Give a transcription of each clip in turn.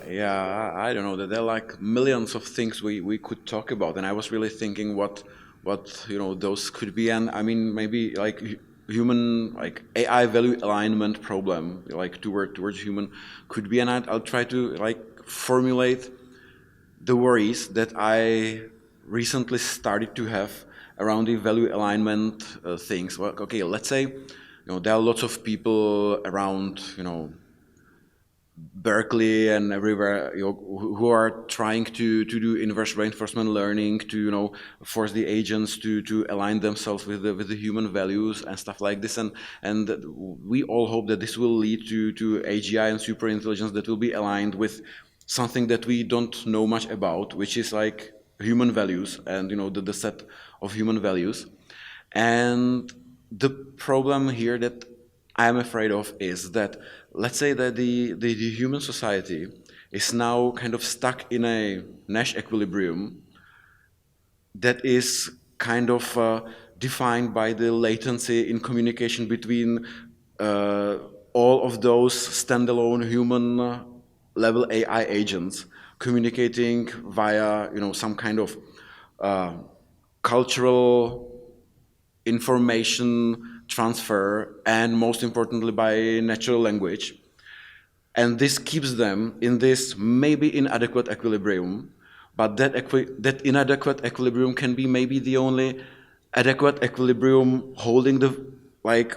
Yeah, I don't know. There are like millions of things we could talk about, and I was really thinking what those could be, and I mean maybe like human like AI value alignment problem, like towards human could be, and I'll try to like formulate the worries that I recently started to have around the value alignment things. Well, okay, let's say there are lots of people around Berkeley and everywhere who are trying to do inverse reinforcement learning to force the agents to align themselves with the human values and stuff like this, and we all hope that this will lead to AGI and super intelligence that will be aligned with something that we don't know much about, which is like human values and the set of human values. And the problem here that I'm afraid of is that, let's say that the human society is now kind of stuck in a Nash equilibrium that is kind of defined by the latency in communication between uh, all of those standalone human level AI agents communicating via some kind of uh, cultural information transfer, and most importantly by natural language. And this keeps them in this maybe inadequate equilibrium, but that inadequate equilibrium can be maybe the only adequate equilibrium holding the like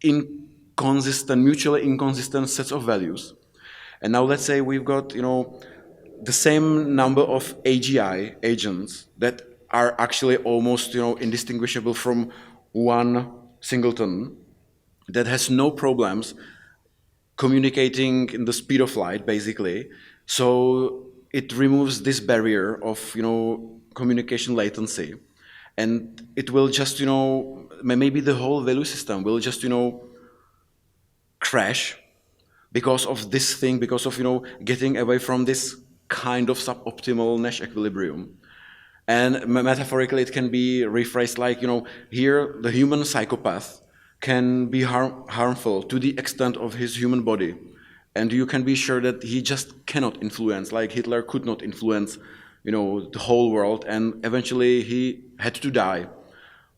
mutually inconsistent sets of values. And now let's say we've got the same number of AGI agents that are actually almost indistinguishable from one singleton that has no problems communicating in the speed of light, basically. So it removes this barrier of communication latency, and it will just maybe the whole value system will just crash because of this thing, because of getting away from this kind of suboptimal Nash equilibrium. And metaphorically, it can be rephrased like, here the human psychopath can be harmful to the extent of his human body. And you can be sure that he just cannot influence, like Hitler could not influence, the whole world, and eventually he had to die.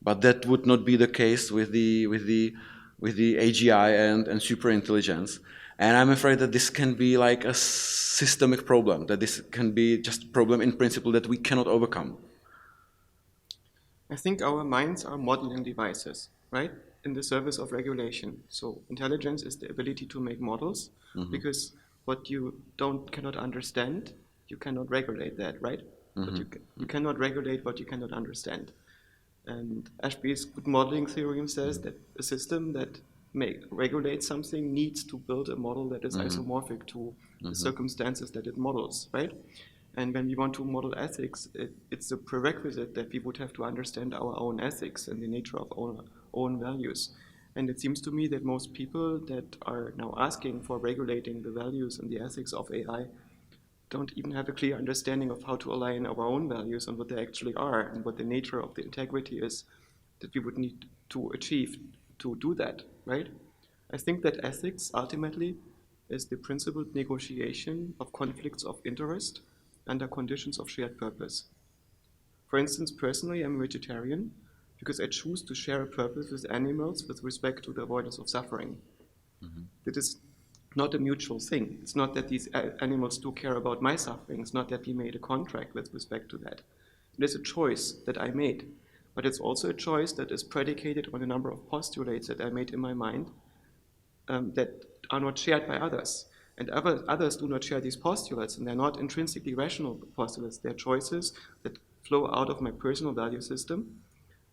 But that would not be the case with the AGI and super intelligence. And I'm afraid that this can be like a systemic problem, that this can be just a problem in principle that we cannot overcome. I think our minds are modeling devices, right? In the service of regulation. So intelligence is the ability to make models, because what you cannot understand, you cannot regulate that, right? But you cannot regulate what you cannot understand. And Ashby's good modeling theorem says that a system that regulates something needs to build a model that is isomorphic to the circumstances that it models, right? And when we want to model ethics, it's a prerequisite that we would have to understand our own ethics and the nature of our own values. And it seems to me that most people that are now asking for regulating the values and the ethics of AI don't even have a clear understanding of how to align our own values and what they actually are and what the nature of the integrity is that we would need to achieve to do that, right? I think that ethics ultimately is the principled negotiation of conflicts of interest under conditions of shared purpose. For instance, personally, I'm a vegetarian because I choose to share a purpose with animals with respect to the avoidance of suffering. That is not a mutual thing. It's not that these animals do care about my suffering. It's not that we made a contract with respect to that. It is a choice that I made. But it's also a choice that is predicated on a number of postulates that I made in my mind that are not shared by others. And others do not share these postulates, and they're not intrinsically rational postulates. They're choices that flow out of my personal value system.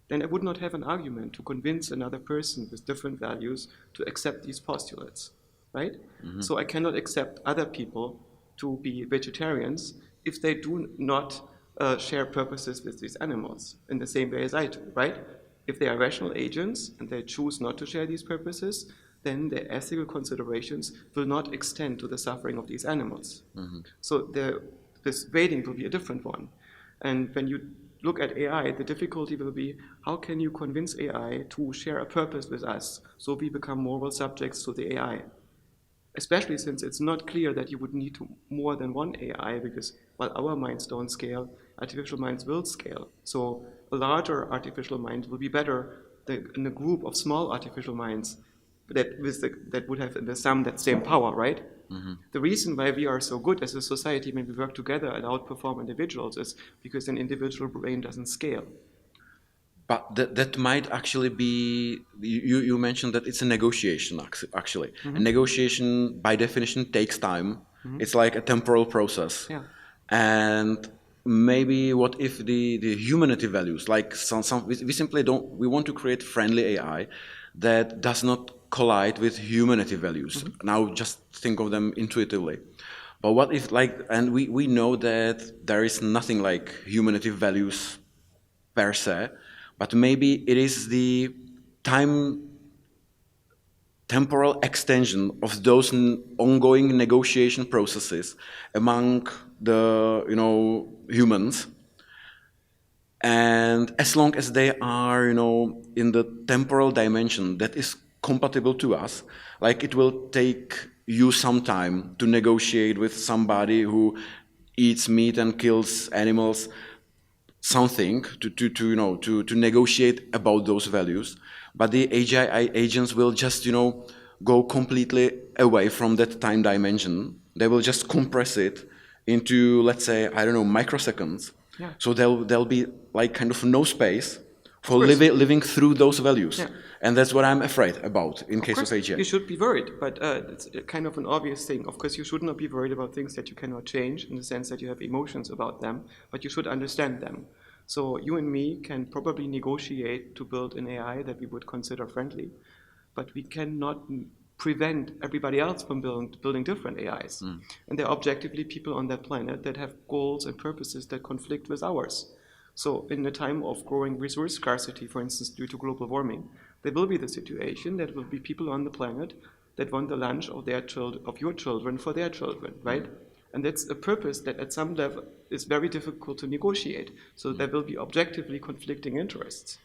Then I would not have an argument to convince another person with different values to accept these postulates, right? So I cannot accept other people to be vegetarians if they do not share purposes with these animals in the same way as I do, right? If they are rational agents and they choose not to share these purposes, then their ethical considerations will not extend to the suffering of these animals. So this weighting will be a different one. And when you look at AI, the difficulty will be, how can you convince AI to share a purpose with us so we become moral subjects to the AI? especially since it's not clear that you would need more than one AI, because while our minds don't scale, artificial minds will scale. So a larger artificial mind will be better in a group of small artificial minds that would have in the sum that same power, right? The reason why we are so good as a society when we work together and outperform individuals is because an individual brain doesn't scale. But that might actually be, you mentioned that it's a negotiation, actually. A negotiation, by definition, takes time. It's like a temporal process. Yeah. And maybe what if the humanity values, like we simply don't, we want to create friendly AI that does not collide with humanity values. Now just think of them intuitively. But what if, like, and we know that there is nothing like humanity values per se, but maybe it is the temporal extension of those ongoing negotiation processes among the humans, and as long as they are in the temporal dimension that is compatible to us, like it will take you some time to negotiate with somebody who eats meat and kills animals, something to negotiate about those values, but the AGI agents will just go completely away from that time dimension. They will just compress it into, let's say, I don't know, microseconds. Yeah. So there'll be like kind of no space for course. living through those values. Yeah. And that's what I'm afraid about in case of AGI. You should be worried, but it's kind of an obvious thing. Of course, you should not be worried about things that you cannot change, in the sense that you have emotions about them, but you should understand them. So you and me can probably negotiate to build an AI that we would consider friendly, but we cannot prevent everybody else from building different AIs. And there are objectively people on that planet that have goals and purposes that conflict with ours. So in a time of growing resource scarcity, for instance, due to global warming, there will be the situation that will be people on the planet that want the lunch of your children for their children, right? And that's a purpose that at some level is very difficult to negotiate. So there will be objectively conflicting interests.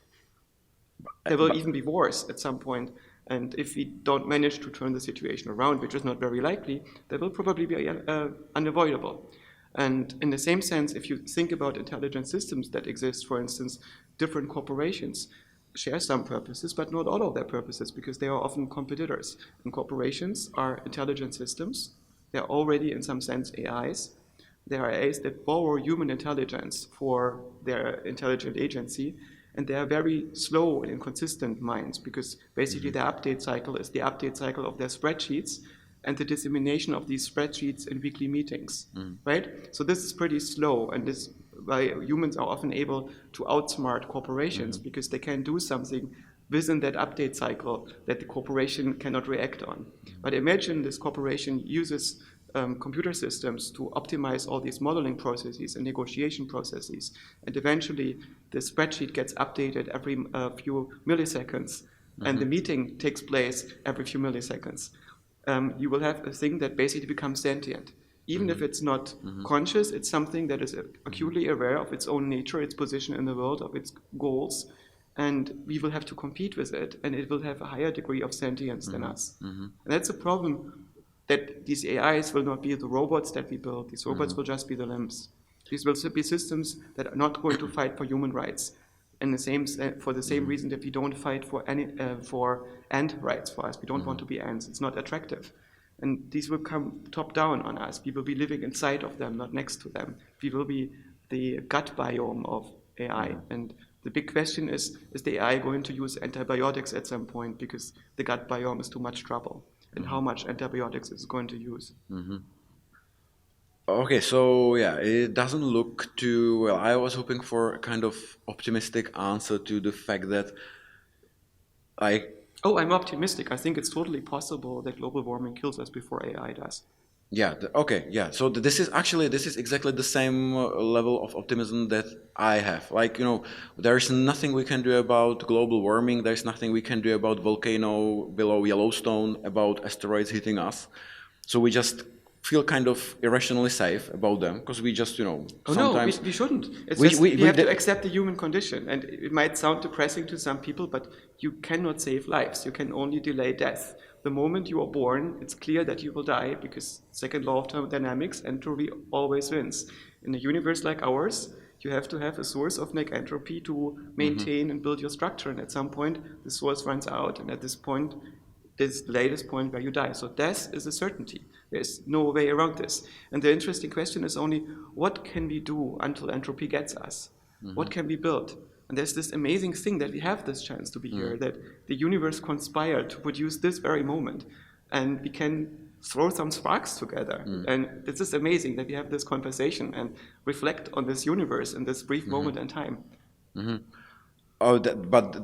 There will even be wars at some point. And if we don't manage to turn the situation around, which is not very likely, that will probably be unavoidable. And in the same sense, if you think about intelligent systems that exist, for instance, different corporations share some purposes, but not all of their purposes, because they are often competitors. And corporations are intelligent systems. They're already, in some sense, AIs. They are AIs that borrow human intelligence for their intelligent agency, and they are very slow and inconsistent minds, because basically their update cycle is the update cycle of their spreadsheets and the dissemination of these spreadsheets in weekly meetings, right? So this is pretty slow, and this why humans are often able to outsmart corporations, because they can do something within that update cycle that the corporation cannot react on. But imagine this corporation uses computer systems to optimize all these modeling processes and negotiation processes, and eventually the spreadsheet gets updated every few milliseconds, and the meeting takes place every few milliseconds. You will have a thing that basically becomes sentient. Even if it's not conscious, it's something that is acutely aware of its own nature, its position in the world, of its goals, and we will have to compete with it, and it will have a higher degree of sentience than us. And that's a problem, that these AIs will not be the robots that we build. These robots will just be the limbs. These will be systems that are not going to fight for human rights, and for the same reason that we don't fight for ant rights for us. We don't want to be ants. It's not attractive. And these will come top down on us. We will be living inside of them, not next to them. We will be the gut biome of AI. And the big question is the AI going to use antibiotics at some point, because the gut biome is too much trouble? And how much antibiotics it's going to use? Okay, so yeah, it doesn't look too well. I was hoping for a kind of optimistic answer to the fact that, like, oh, I'm optimistic. I think it's totally possible that global warming kills us before AI does. Yeah, okay, yeah. So this is exactly the same level of optimism that I have. Like, there is nothing we can do about global warming. There's nothing we can do about volcano below Yellowstone, about asteroids hitting us. So we just feel kind of irrationally safe about them, because we just, sometimes... No, we shouldn't. It's we have to accept the human condition. And it might sound depressing to some people, but you cannot save lives. You can only delay death. the moment you are born, it's clear that you will die because second law of thermodynamics, entropy always wins. In a universe like ours, you have to have a source of entropy to maintain and build your structure. And at some point, the source runs out. And at this point, this latest point where you die. So death is a certainty. There's no way around this. And the interesting question is only, what can we do until entropy gets us? What can we build? And there's this amazing thing that we have this chance to be here, that the universe conspired to produce this very moment. And we can throw some sparks together. And this is amazing that we have this conversation and reflect on this universe in this brief moment in time. Oh,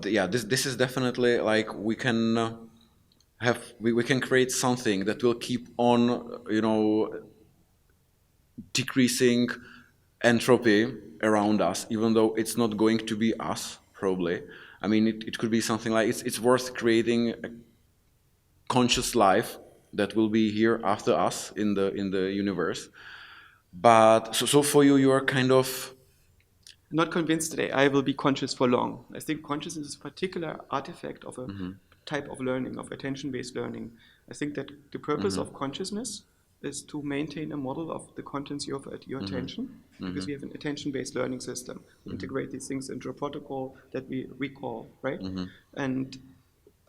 yeah, this is definitely like we can we can create something that will keep on, decreasing entropy around us, even though it's not going to be us, probably. I mean, it could be something like it's worth creating a conscious life that will be here after us in the universe. But so for you, you are kind of Not convinced today I will be conscious for long. I think consciousness is a particular artifact of a type of learning, of attention-based learning. I think that the purpose of consciousness is to maintain a model of the contents of your attention, because we have an attention-based learning system. We integrate these things into a protocol that we recall, right? And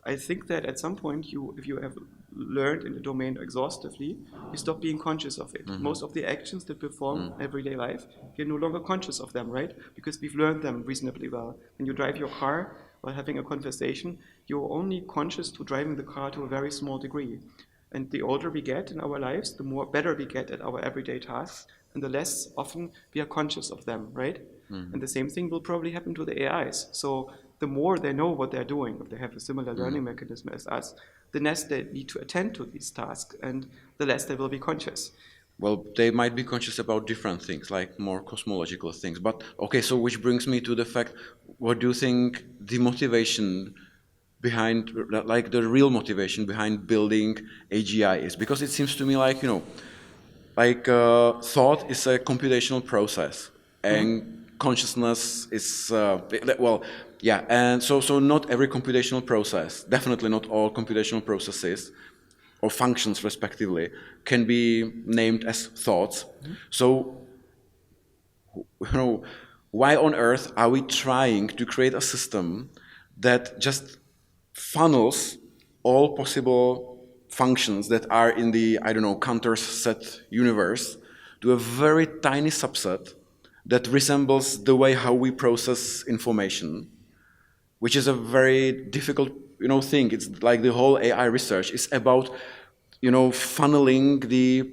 I think that at some point, if you have learned in the domain exhaustively, you stop being conscious of it. Most of the actions that perform everyday life, you're no longer conscious of them, right? Because we've learned them reasonably well. When you drive your car while having a conversation, you're only conscious to driving the car to a very small degree. And the older we get in our lives, the more better we get at our everyday tasks, and the less often we are conscious of them, right? And the same thing will probably happen to the AIs. So the more they know what they're doing, if they have a similar learning mechanism as us, the less they need to attend to these tasks, and the less they will be conscious. Well, they might be conscious about different things, like more cosmological things. But okay, so which brings me to the fact, what do you think the motivation behind, like the real motivation behind building AGI is? Because it seems to me like, thought is a computational process, and consciousness is, and so not every computational process, definitely not all computational processes or functions respectively, can be named as thoughts. So, why on earth are we trying to create a system that just funnels all possible functions that are in the, Cantor's set universe to a very tiny subset that resembles the way how we process information, which is a very difficult, thing. It's like the whole AI research is about, funneling the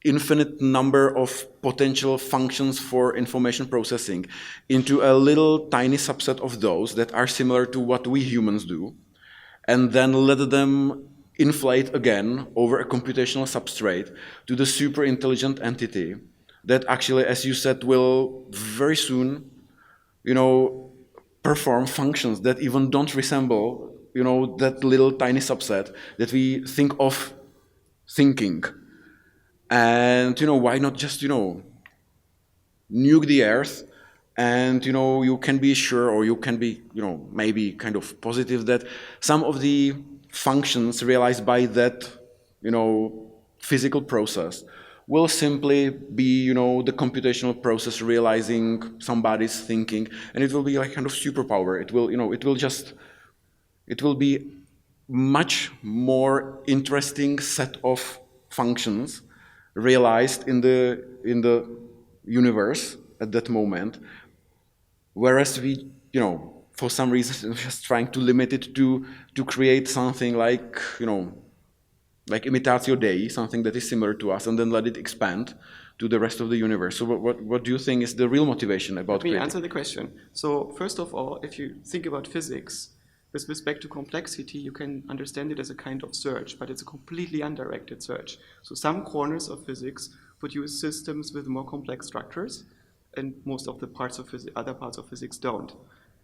infinite number of potential functions for information processing into a little tiny subset of those that are similar to what we humans do, and then let them inflate again over a computational substrate to the super intelligent entity that actually, as you said, will very soon, perform functions that even don't resemble, that little tiny subset that we think of thinking. And, why not just, nuke the Earth, and, you can be sure, or you can be, maybe kind of positive that some of the functions realized by that, physical process will simply be, the computational process realizing somebody's thinking, and it will be like kind of superpower. It will, it will be much more interesting set of functions realized in the universe at that moment, whereas we, for some reason, just trying to limit it to create something like, like imitatio Dei, something that is similar to us, and then let it expand to the rest of the universe. So what do you think is the real motivation about creating? Let me answer the question. So first of all, if you think about physics, with respect to complexity, you can understand it as a kind of search, but it's a completely undirected search. So some corners of physics produce systems with more complex structures, and most of the other parts of physics don't.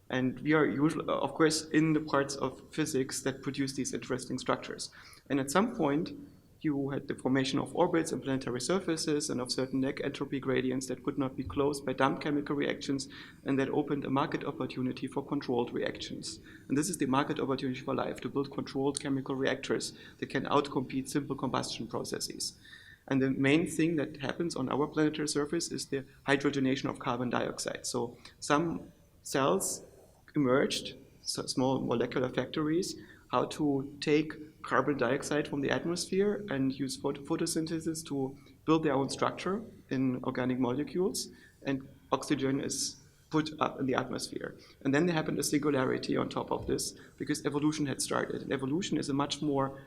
And we are usually, of course, in the parts of physics that produce these interesting structures. And at some point, you had the formation of orbits and planetary surfaces and of certain net entropy gradients that could not be closed by dumb chemical reactions, and that opened a market opportunity for controlled reactions. And this is the market opportunity for life, to build controlled chemical reactors that can outcompete simple combustion processes. And the main thing that happens on our planetary surface is the hydrogenation of carbon dioxide. So some cells emerged, so small molecular factories, how to take carbon dioxide from the atmosphere and use photosynthesis to build their own structure in organic molecules, and oxygen is put up in the atmosphere. And then there happened a singularity on top of this, because evolution had started. And evolution is a much more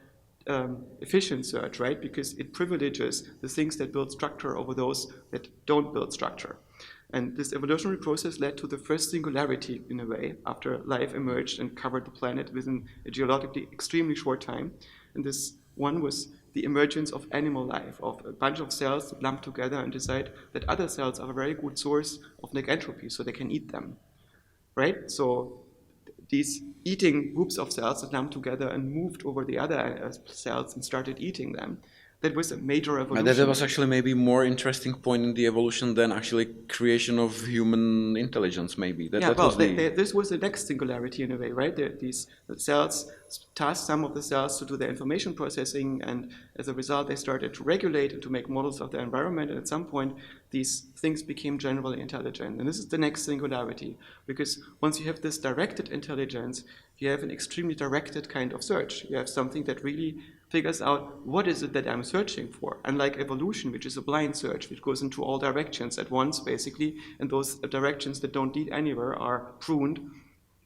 efficient search, right? Because it privileges the things that build structure over those that don't build structure. And this evolutionary process led to the first singularity, in a way, after life emerged and covered the planet within a geologically extremely short time. And this one was the emergence of animal life, of a bunch of cells that lump together and decide that other cells are a very good source of net entropy, so they can eat them, right? So these eating groups of cells that lumped together and moved over the other cells and started eating them. That was a major evolution. That was actually maybe more interesting point in the evolution than actually creation of human intelligence, maybe. This was the next singularity in a way, right? These cells tasked some of the cells to do their information processing, and as a result, they started to regulate and to make models of the environment, and at some point, these things became generally intelligent. And this is the next singularity, because once you have this directed intelligence, you have an extremely directed kind of search. You have something that really figures out what is it that I'm searching for. Unlike evolution, which is a blind search, which goes into all directions at once, basically, and those directions that don't lead anywhere are pruned.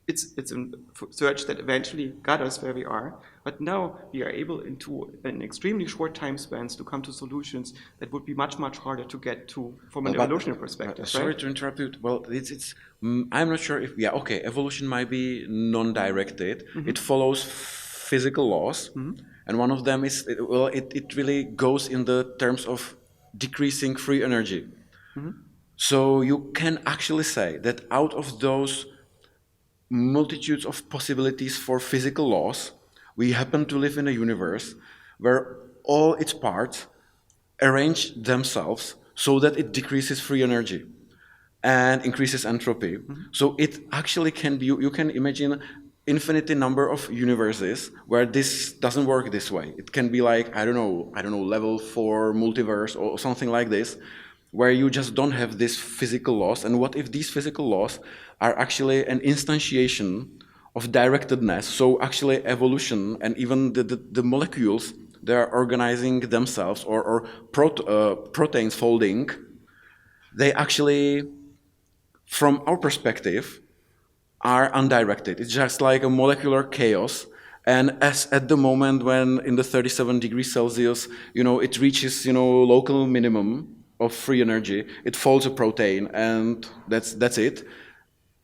It's a search that eventually got us where we are, but now we are able, into an extremely short time spans, to come to solutions that would be much, much harder to get to from an evolutionary perspective. Sorry to interrupt you. Well, I'm not sure if, evolution might be non-directed. Mm-hmm. It follows physical laws, mm-hmm. and one of them is, it really goes in the terms of decreasing free energy. Mm-hmm. So you can actually say that out of those multitudes of possibilities for physical laws, we happen to live in a universe where all its parts arrange themselves so that it decreases free energy and increases entropy. Mm-hmm. So it actually can be, you can imagine infinite number of universes where this doesn't work this way. It can be like, I don't know, level 4 multiverse or something like this, where you just don't have these physical laws. And what if these physical laws are actually an instantiation of directedness? So actually evolution and even the molecules, they are organizing themselves, or proteins folding, they actually, from our perspective, are undirected. It's just like a molecular chaos. And as at the moment when in the 37 degrees Celsius, it reaches, local minimum of free energy, it folds a protein, and that's it.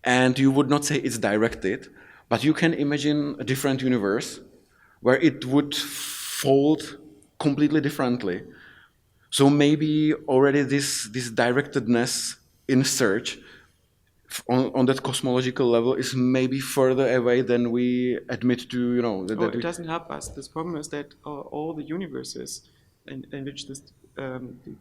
And you would not say it's directed, but you can imagine a different universe where it would fold completely differently. So maybe already this directedness in search on that cosmological level is maybe further away than we admit to, it doesn't help us. This problem is that all the universes in which the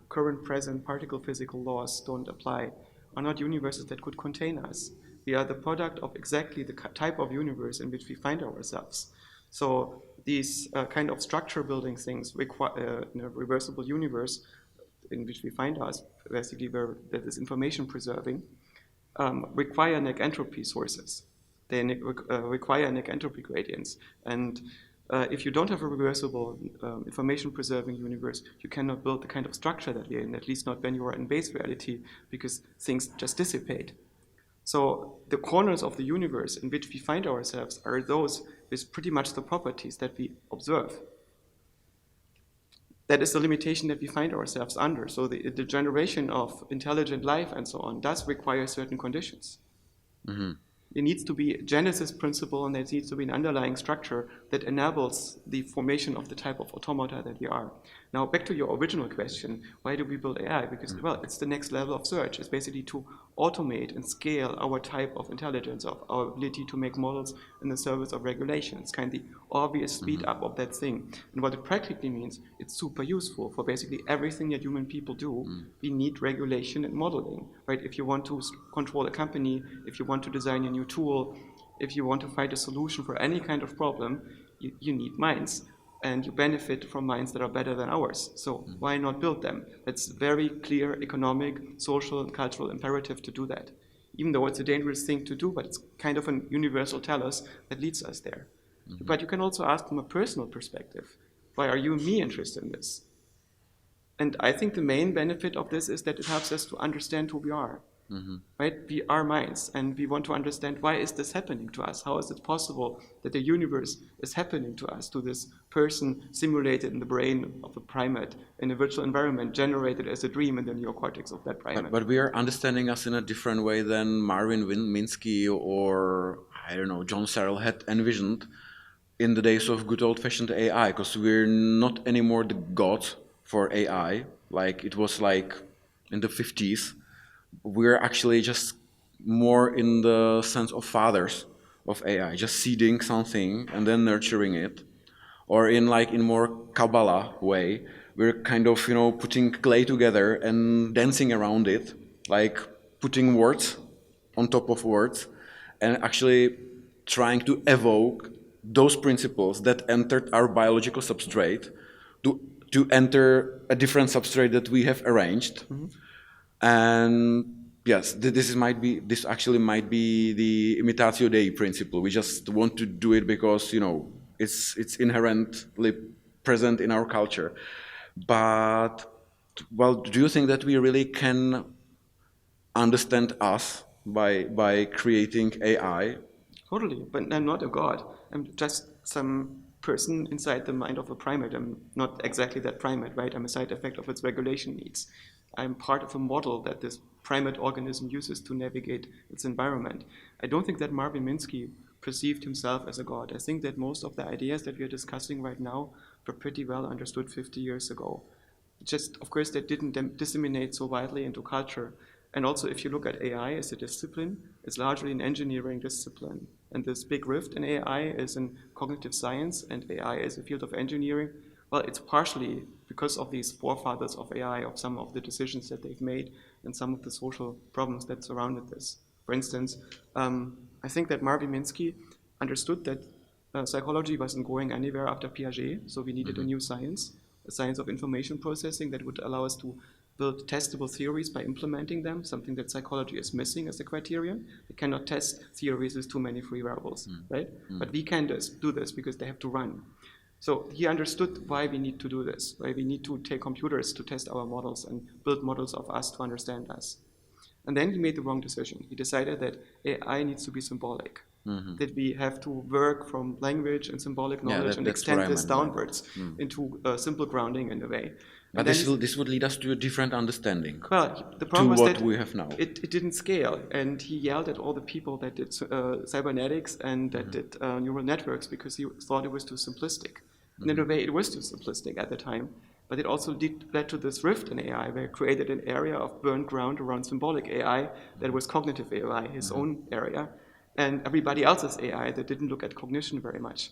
current present particle physical laws don't apply are not universes that could contain us. We are the product of exactly the type of universe in which we find ourselves. So these kind of structure building things require in a reversible universe in which we find us, basically where that is information preserving, require net entropy sources. They require net entropy gradients. And if you don't have a reversible information-preserving universe, you cannot build the kind of structure that we're in, at least not when you are in base reality, because things just dissipate. So the corners of the universe in which we find ourselves are those with pretty much the properties that we observe. That is the limitation that we find ourselves under. So the generation of intelligent life and so on does require certain conditions. Mm-hmm. There needs to be a genesis principle, and there needs to be an underlying structure that enables the formation of the type of automata that we are. Now, back to your original question, why do we build AI? Because, well, it's the next level of search. It's basically to automate and scale our type of intelligence, of our ability to make models in the service of regulation. It's kind of the obvious speed up of that thing. And what it practically means, it's super useful for basically everything that human people do. We need regulation and modeling, right? If you want to control a company, if you want to design a new tool, if you want to find a solution for any kind of problem, you need minds. And you benefit from minds that are better than ours. So why not build them? It's very clear economic, social, and cultural imperative to do that. Even though it's a dangerous thing to do, but it's kind of an universal telos that leads us there. But you can also ask from a personal perspective, why are you and me interested in this? And I think the main benefit of this is that it helps us to understand who we are. Right? We are minds, and we want to understand, why is this happening to us? How is it possible that the universe is happening to us, to this person simulated in the brain of a primate in a virtual environment generated as a dream in the neocortex of that primate? But we are understanding us in a different way than Marvin Minsky or, I don't know, John Searle had envisioned in the days of good old-fashioned AI, because we're not anymore the god for AI, like it was like in the 50s. We're actually just more in the sense of fathers of AI, just seeding something and then nurturing it. Or in more Kabbalah way, we're kind of, putting clay together and dancing around it, like putting words on top of words and actually trying to evoke those principles that entered our biological substrate to enter a different substrate that we have arranged. And yes, this actually might be the imitatio Dei principle. We just want to do it because it's inherently present in our culture. But well, do you think that we really can understand us by creating AI? Totally, but I'm not a god. I'm just some person inside the mind of a primate. I'm not exactly that primate, right? I'm a side effect of its regulation needs. I'm part of a model that this primate organism uses to navigate its environment. I don't think that Marvin Minsky perceived himself as a god. I think that most of the ideas that we are discussing right now were pretty well understood 50 years ago. Just, of course, they didn't disseminate so widely into culture. And also, if you look at AI as a discipline, it's largely an engineering discipline. And this big rift in AI is in cognitive science, and AI is a field of engineering. Well, it's partially because of these forefathers of AI, of some of the decisions that they've made, and some of the social problems that surrounded this. For instance, I think that Marvin Minsky understood that psychology wasn't going anywhere after Piaget, so we needed a new science, a science of information processing that would allow us to build testable theories by implementing them, something that psychology is missing as a criterion. We cannot test theories with too many free variables, right? But we can do this because they have to run. So he understood why we need to do this, why we need to take computers to test our models and build models of us to understand us. And then he made the wrong decision. He decided that AI needs to be symbolic, that we have to work from language and symbolic knowledge and extend this downwards into simple grounding in a way. But this would lead us to a different understanding. Well, the problem was that we have now. It didn't scale, and he yelled at all the people that did cybernetics and that did neural networks because he thought it was too simplistic. And in a way, it was too simplistic at the time. But it also led to this rift in AI, where it created an area of burned ground around symbolic AI that was cognitive AI, his own area, and everybody else's AI that didn't look at cognition very much.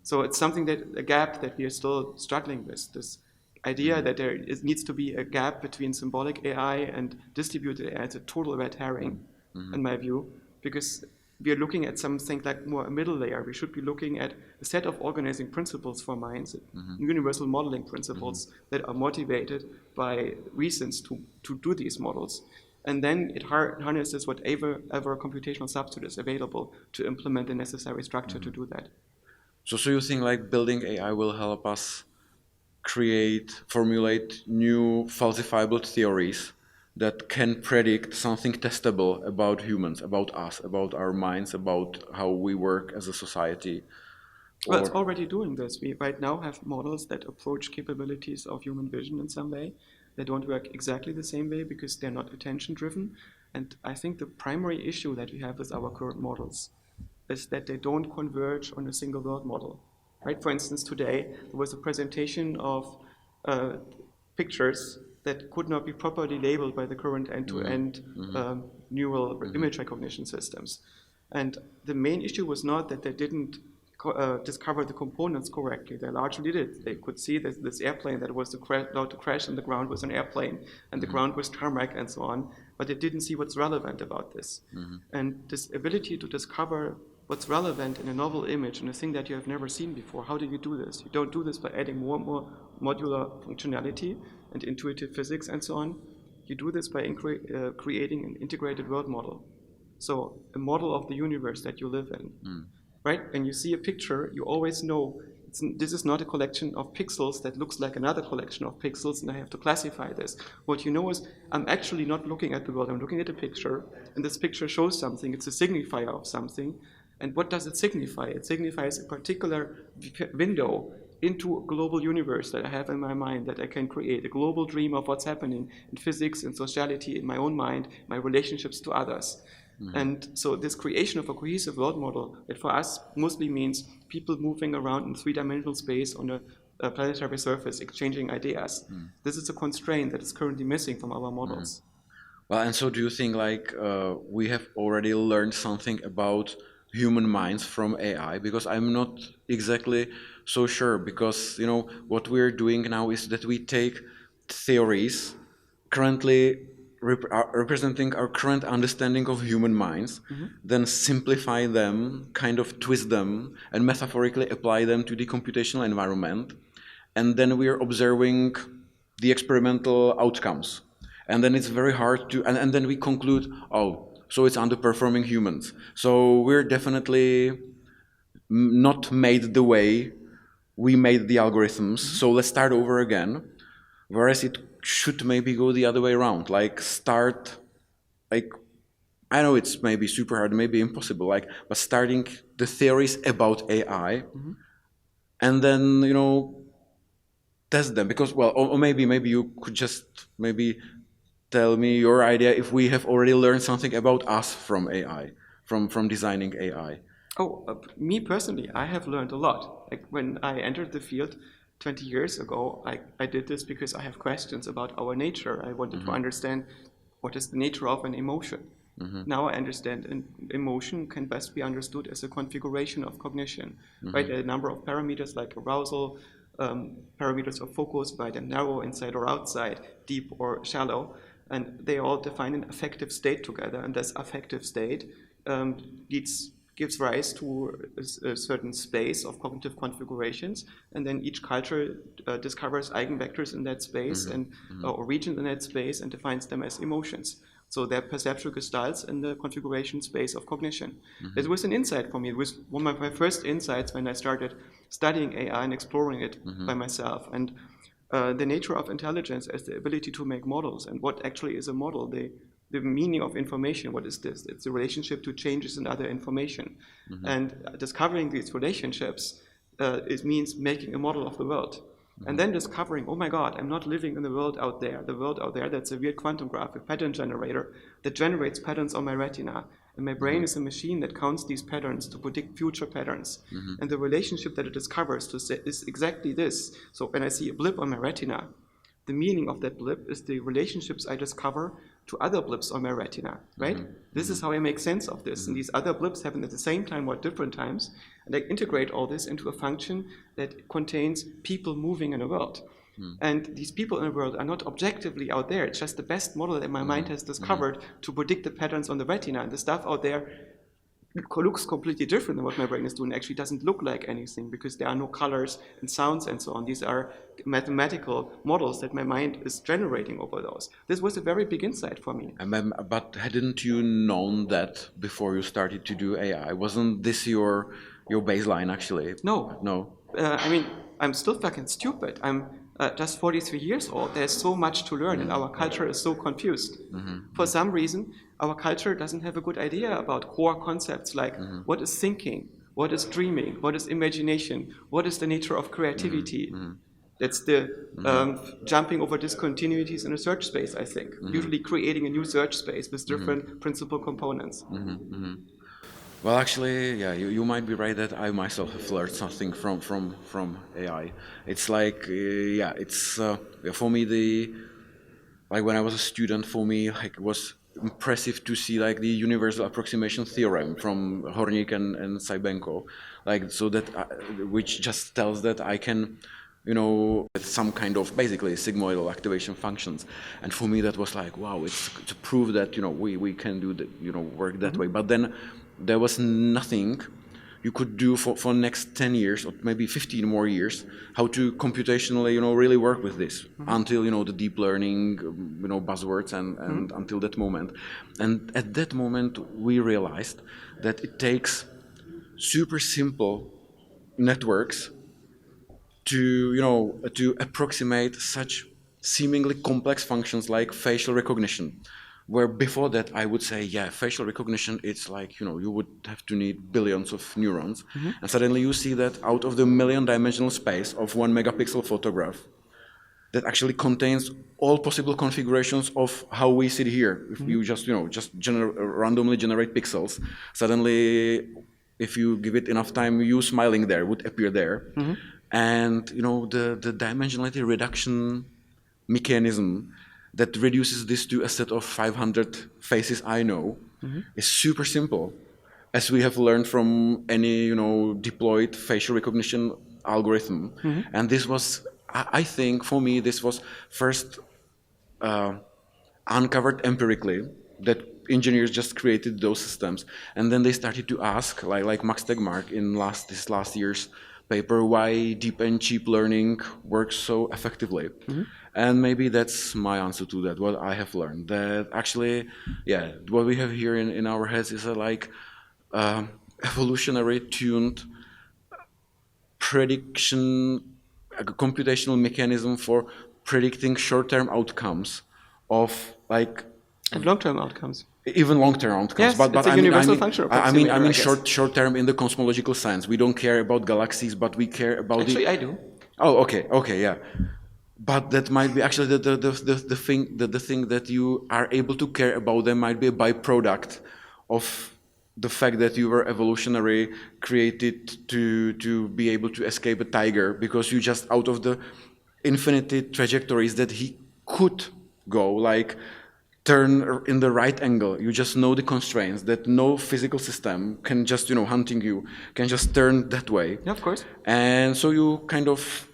So it's something a gap that we are still struggling with, this idea that there needs to be a gap between symbolic AI and distributed AI. It's a total red herring, in my view, because we are looking at something like more a middle layer. We should be looking at a set of organizing principles for minds, universal modeling principles that are motivated by reasons to do these models. And then it harnesses whatever computational substitute is available to implement the necessary structure to do that. So you think like building AI will help us formulate new falsifiable theories that can predict something testable about humans, about us, about our minds, about how we work as a society? Well, it's already doing this. We right now have models that approach capabilities of human vision in some way. They don't work exactly the same way because they're not attention-driven. And I think the primary issue that we have with our current models is that they don't converge on a single world model. Right? For instance, today there was a presentation of pictures that could not be properly labeled by the current end-to-end neural image recognition systems. And the main issue was not that they didn't discover the components correctly. They largely did. They could see that this airplane that was about to crash on the ground was an airplane, and the ground was tarmac and so on, but they didn't see what's relevant about this. And this ability to discover what's relevant in a novel image and a thing that you have never seen before, how do you do this? You don't do this by adding more and more modular functionality and intuitive physics and so on. You do this by creating an integrated world model. So a model of the universe that you live in. Right? When you see a picture, you always know this is not a collection of pixels that looks like another collection of pixels, and I have to classify this. What you know is I'm actually not looking at the world. I'm looking at a picture, and this picture shows something. It's a signifier of something. And what does it signify? It signifies a particular window into a global universe that I have in my mind, that I can create, a global dream of what's happening in physics and sociality, in my own mind, my relationships to others. And so this creation of a cohesive world model, that for us mostly means people moving around in three-dimensional space on a planetary surface, exchanging ideas. This is a constraint that is currently missing from our models. Well, and so do you think like we have already learned something about human minds from AI? Because I'm not exactly so sure, because you know what we're doing now is that we take theories currently representing our current understanding of human minds, then simplify them, kind of twist them, and metaphorically apply them to the computational environment. And then we're observing the experimental outcomes. And then it's very hard to, and then we conclude, oh, so it's underperforming humans. So we're definitely not made the way we made the algorithms. So let's start over again. Whereas it should maybe go the other way around, like start, like, I know it's maybe super hard, maybe impossible, like, but starting the theories about AI, and then, you know, test them, because, well, or maybe you could just maybe tell me your idea if we have already learned something about us from AI, from designing AI. Me personally, I have learned a lot. Like when I entered the field 20 years ago, I did this because I have questions about our nature. I wanted to understand what is the nature of an emotion. Now I understand an emotion can best be understood as a configuration of cognition, right? A number of parameters like arousal, parameters of focus, wide and narrow, inside or outside, deep or shallow, and they all define an affective state together. And this affective state gives rise to a certain space of cognitive configurations, and then each culture discovers eigenvectors in that space and or regions in that space and defines them as emotions. So they're perceptual gestalts in the configuration space of cognition. It was an insight for me. It was one of my first insights when I started studying AI and exploring it by myself. And the nature of intelligence as the ability to make models, and what actually is a model, the meaning of information. What is this? It's a relationship to changes in other information. And discovering these relationships, it means making a model of the world. And then discovering, oh my God, I'm not living in the world out there. The world out there, that's a weird quantum graph, a pattern generator that generates patterns on my retina. And my brain is a machine that counts these patterns to predict future patterns. And the relationship that it discovers is exactly this. So when I see a blip on my retina, the meaning of that blip is the relationships I discover to other blips on my retina, right? This is how I make sense of this. And these other blips happen at the same time or at different times. And I integrate all this into a function that contains people moving in the world. And these people in the world are not objectively out there. It's just the best model that my mind has discovered to predict the patterns on the retina. And the stuff out there looks completely different than what my brain is doing. It actually doesn't look like anything because there are no colors and sounds and so on. These are mathematical models that my mind is generating over those. This was a very big insight for me. But hadn't you known that before you started to do AI? Wasn't this your baseline, actually? No. I mean, I'm still fucking stupid. I'm just 43 years old. There's so much to learn, and our culture is so confused. For some reason, our culture doesn't have a good idea about core concepts like what is thinking, what is dreaming, what is imagination, what is the nature of creativity. That's the jumping over discontinuities in a search space, I think. Usually creating a new search space with different principal components. Well, actually, yeah, you might be right that I myself have learned something from AI. It's like, yeah, it's yeah, for me like when I was a student, for me like it was impressive to see like the universal approximation theorem from Horník and Saibenko, like so that which just tells that I can, you know, some kind of basically sigmoidal activation functions, and for me that was like wow, it's to prove that you know we can do that, you know, work that way. But then there was nothing you could do for next 10 years or maybe 15 more years how to computationally, you know, really work with this until, you know, the deep learning, you know, buzzwords and until that moment. And at that moment we realized that it takes super simple networks to, you know, to approximate such seemingly complex functions like facial recognition, where before that I would say, yeah, facial recognition, it's like, you know, you would have to need billions of neurons. And suddenly you see that out of the million dimensional space of 1 megapixel photograph that actually contains all possible configurations of how we sit here. If you just, you know, just randomly generate pixels, suddenly if you give it enough time, you smiling there would appear there. And, you know, the dimensionality reduction mechanism that reduces this to a set of 500 faces I know is super simple, as we have learned from any, you know, deployed facial recognition algorithm. And this was, I think, for me, this was first uncovered empirically, that engineers just created those systems, and then they started to ask, like Max Tegmark in this last year's paper, why deep and cheap learning works so effectively. And maybe that's my answer to that, what I have learned, that actually, yeah, what we have here in our heads is a like evolutionary tuned prediction, a computational mechanism for predicting short-term outcomes of like And long-term outcomes. even long-term outcomes. Yes, but it's a universal function I mean approximator, short-term in the cosmological sense. We don't care about galaxies, but we care about Actually, the. I do. Oh, okay, yeah. But that might be actually the thing that you are able to care about them might be a byproduct of the fact that you were evolutionary created to be able to escape a tiger, because you just out of the infinity trajectories that he could go, like turn in the right angle, you just know the constraints that no physical system can just, you know, hunting you can just turn that way. Yeah, of course. And so you kind of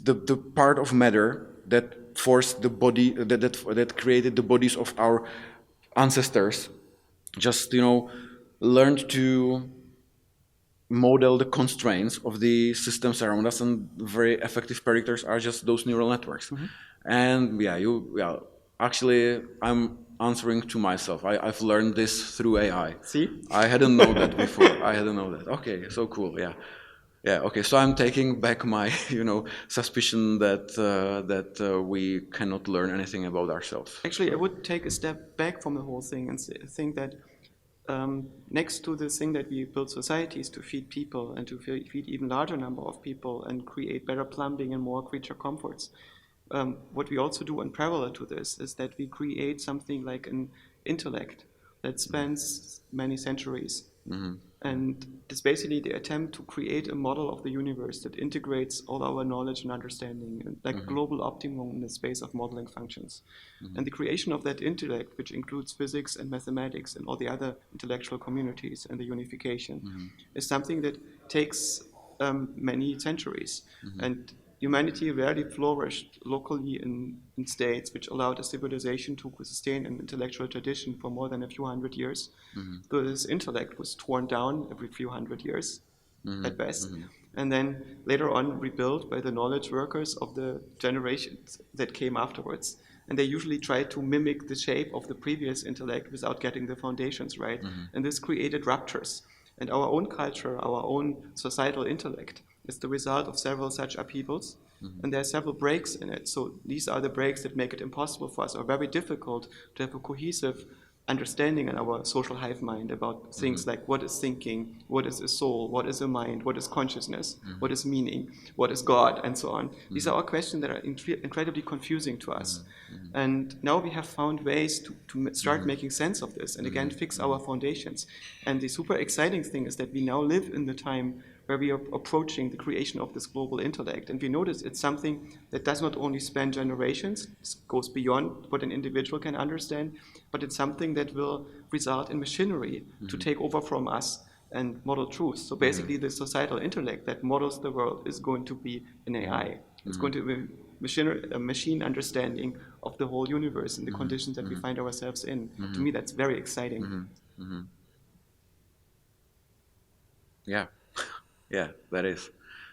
the part of matter that forced the body that created the bodies of our ancestors just, you know, learned to model the constraints of the systems around us, and very effective predictors are just those neural networks. And yeah, actually I'm answering to myself. I've learned this through AI. See? I hadn't known that before. I hadn't known that. Okay, so cool. Yeah. Yeah. Okay. So I'm taking back my, you know, suspicion that we cannot learn anything about ourselves. Actually, I would take a step back from the whole thing and think that next to the thing that we build societies to feed people and to feed even larger number of people and create better plumbing and more creature comforts, what we also do in parallel to this is that we create something like an intellect that spans many centuries. And it's basically the attempt to create a model of the universe that integrates all our knowledge and understanding, like a global optimum in the space of modeling functions. And the creation of that intellect, which includes physics and mathematics and all the other intellectual communities and the unification, is something that takes many centuries. And humanity rarely flourished locally in states which allowed a civilization to sustain an intellectual tradition for more than a few hundred years. So this intellect was torn down every few hundred years at best, and then later on rebuilt by the knowledge workers of the generations that came afterwards. And they usually tried to mimic the shape of the previous intellect without getting the foundations right. And this created ruptures. And our own culture, our own societal intellect is the result of several such upheavals, and there are several breaks in it. So these are the breaks that make it impossible for us, or very difficult, to have a cohesive understanding in our social hive mind about things like what is thinking, what is a soul, what is a mind, what is consciousness, what is meaning, what is God, and so on. These are all questions that are incredibly confusing to us. And now we have found ways to start making sense of this and again fix our foundations. And the super exciting thing is that we now live in the time where we are approaching the creation of this global intellect. And we notice it's something that does not only span generations, it goes beyond what an individual can understand, but it's something that will result in machinery to take over from us and model truth. So basically the societal intellect that models the world is going to be an AI. It's going to be a machine understanding of the whole universe and the conditions that we find ourselves in. To me, that's very exciting. Yeah. Yeah, that is.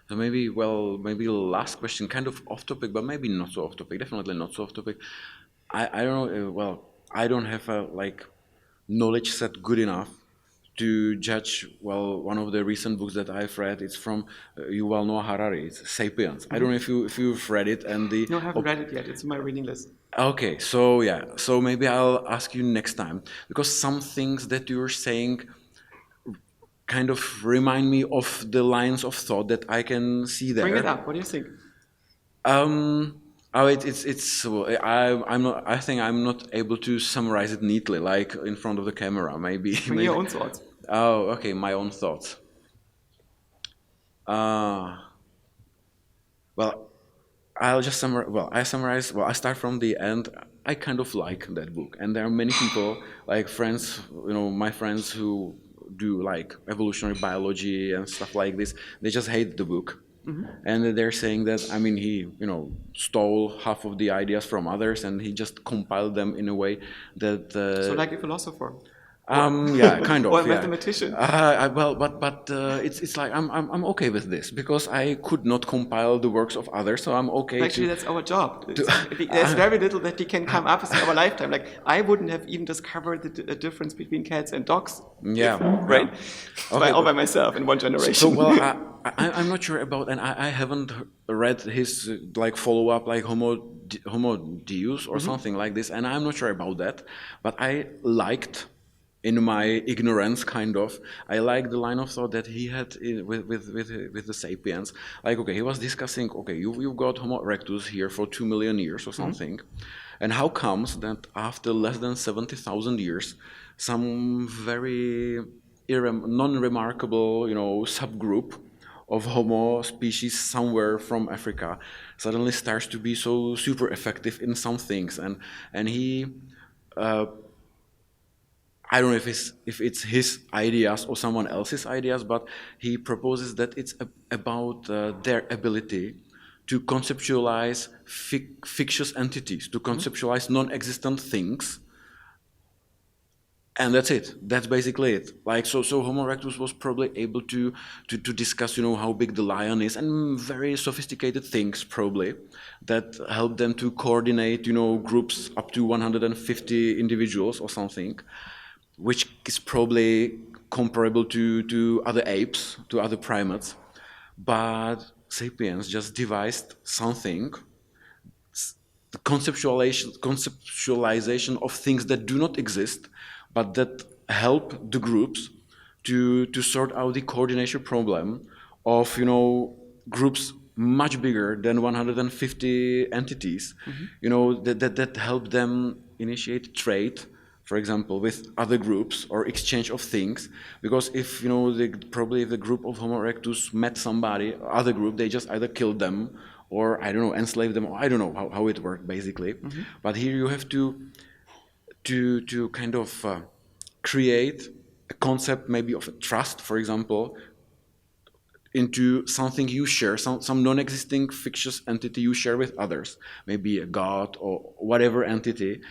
So maybe last question, kind of off topic, but maybe not so off topic. Definitely not so off topic. I don't know. I don't have a knowledge set good enough to judge. Well, one of the recent books that I've read, it's from Yuval Noah Harari. It's *Sapiens*. I don't know if you've read it and the. No, I haven't read it yet. It's on my reading list. Okay, so yeah, so maybe I'll ask you next time because some things that you're saying kind of remind me of the lines of thought that I can see there. Bring it up. What do you think? I'm not. I think I'm not able to summarize it neatly, like in front of the camera. Maybe. Bring your own thoughts. Oh, okay. My own thoughts. Well, I'll just summarize. Well, I summarize. Well, I start from the end. I kind of like that book, and there are many people, like friends, my friends who do like evolutionary biology and stuff like this. They just hate the book, and they're saying that he stole half of the ideas from others, and he just compiled them in a way that. So like a philosopher. Yeah, kind of. Or a mathematician. It's like I'm okay with this because I could not compile the works of others, so I'm okay. Actually, that's our job. There's very little that we can come up with in our lifetime. Like I wouldn't have even discovered the difference between cats and dogs. Yeah. Right. Okay, all by myself in one generation. So I'm not sure about, and I haven't read his follow-up like Homo Deus or something like this, and I'm not sure about that. But I liked. In my ignorance, kind of, I like the line of thought that he had with the Sapiens. Like, okay, he was discussing, okay, you've got Homo erectus here for 2 million years or something, and how comes that after less than 70,000 years, some very non-remarkable, subgroup of Homo species somewhere from Africa suddenly starts to be so super effective in some things, and he. I don't know if it's his ideas or someone else's ideas, but he proposes that it's about their ability to conceptualize fictitious entities, to conceptualize non-existent things, and that's it. That's basically it. Like so Homo erectus was probably able to discuss, how big the lion is, and very sophisticated things probably that help them to coordinate, groups up to 150 individuals or something. Which is probably comparable to other apes, to other primates. But Sapiens just devised something, the conceptualization of things that do not exist, but that help the groups to sort out the coordination problem of, groups much bigger than 150 entities, that help them initiate trade, for example, with other groups or exchange of things, because if probably if the group of Homo erectus met somebody, other group, they just either killed them or I don't know, enslave them. Or I don't know how it worked basically. But here you have to kind of create a concept maybe of a trust, for example, into something you share, some non-existing fictitious entity you share with others, maybe a god or whatever entity,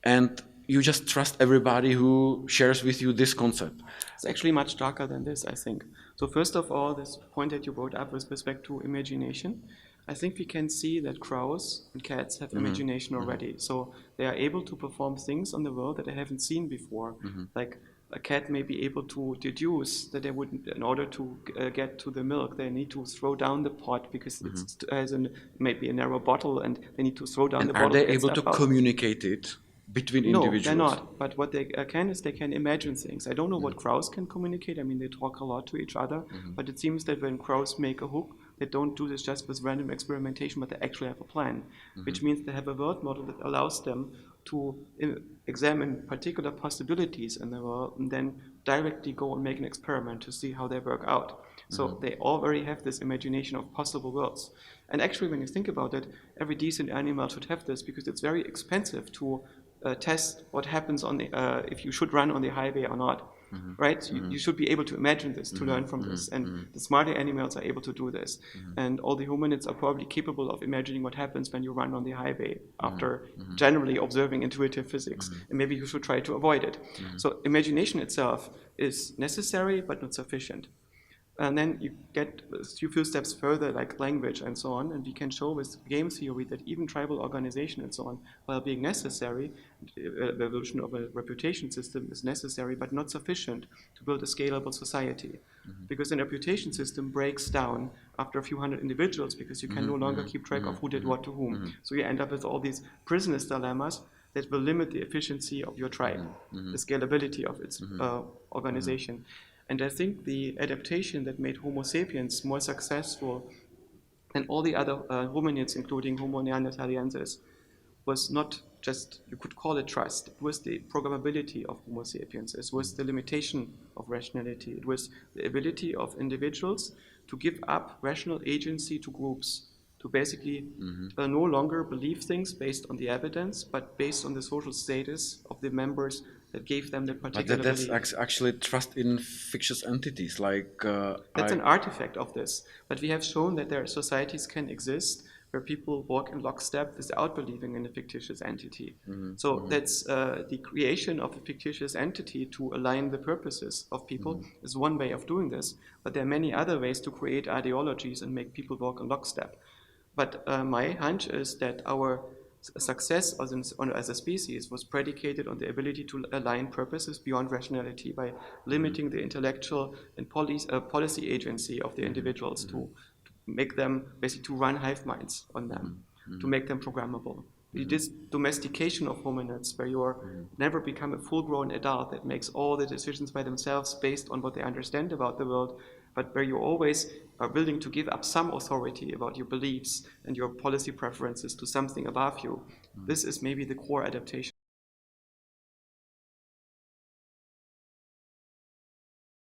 and you just trust everybody who shares with you this concept. It's actually much darker than this, I think. So first of all, this point that you brought up with respect to imagination, I think we can see that crows and cats have imagination already. So they are able to perform things on the world that they haven't seen before. Like a cat may be able to deduce that they would, in order to get to the milk, they need to throw down the pot because it has maybe a narrow bottle, and they need to throw down the bottle. Are they able to communicate it between No, they're individuals. not. But what they can is they can imagine things. I don't know what crows can communicate. I mean, they talk a lot to each other. But it seems that when crows make a hook, they don't do this just with random experimentation, but they actually have a plan, which means they have a world model that allows them to examine particular possibilities in the world and then directly go and make an experiment to see how they work out. So they already have this imagination of possible worlds. And actually, when you think about it, every decent animal should have this because it's very expensive to test what happens on the, if you should run on the highway or not. Right? You should be able to imagine this, to learn from this. And the smarter animals are able to do this. And all the hominids are probably capable of imagining what happens when you run on the highway after generally observing intuitive physics. And maybe you should try to avoid it. So imagination itself is necessary but not sufficient. And then you get a few steps further, like language and so on, and we can show with game theory that even tribal organization and so on, while being necessary, the evolution of a reputation system is necessary, but not sufficient to build a scalable society. Because an reputation system breaks down after a few hundred individuals because you can no longer keep track of who did what to whom. So you end up with all these prisoners' dilemmas that will limit the efficiency of your tribe, the scalability of its organization. And I think the adaptation that made Homo sapiens more successful than all the other hominids, including Homo neanderthaliensis, was not just, you could call it trust. It was the programmability of Homo sapiens. It was the limitation of rationality. It was the ability of individuals to give up rational agency to groups, to basically no longer believe things based on the evidence, but based on the social status of the members that gave them the particular That's belief. actually trust in fictitious entities. Like That's an artifact of this. But we have shown that there are societies can exist where people walk in lockstep without believing in a fictitious entity. So that's the creation of a fictitious entity to align the purposes of people is one way of doing this. But there are many other ways to create ideologies and make people walk in lockstep. But my hunch is that our success as a species was predicated on the ability to align purposes beyond rationality by limiting the intellectual and policy agency of the individuals to make them basically to run hive minds on them, to make them programmable. This domestication of hominids, where you never become a full-grown adult that makes all the decisions by themselves based on what they understand about the world, but where you always are willing to give up some authority about your beliefs and your policy preferences to something above you. This is maybe the core adaptation.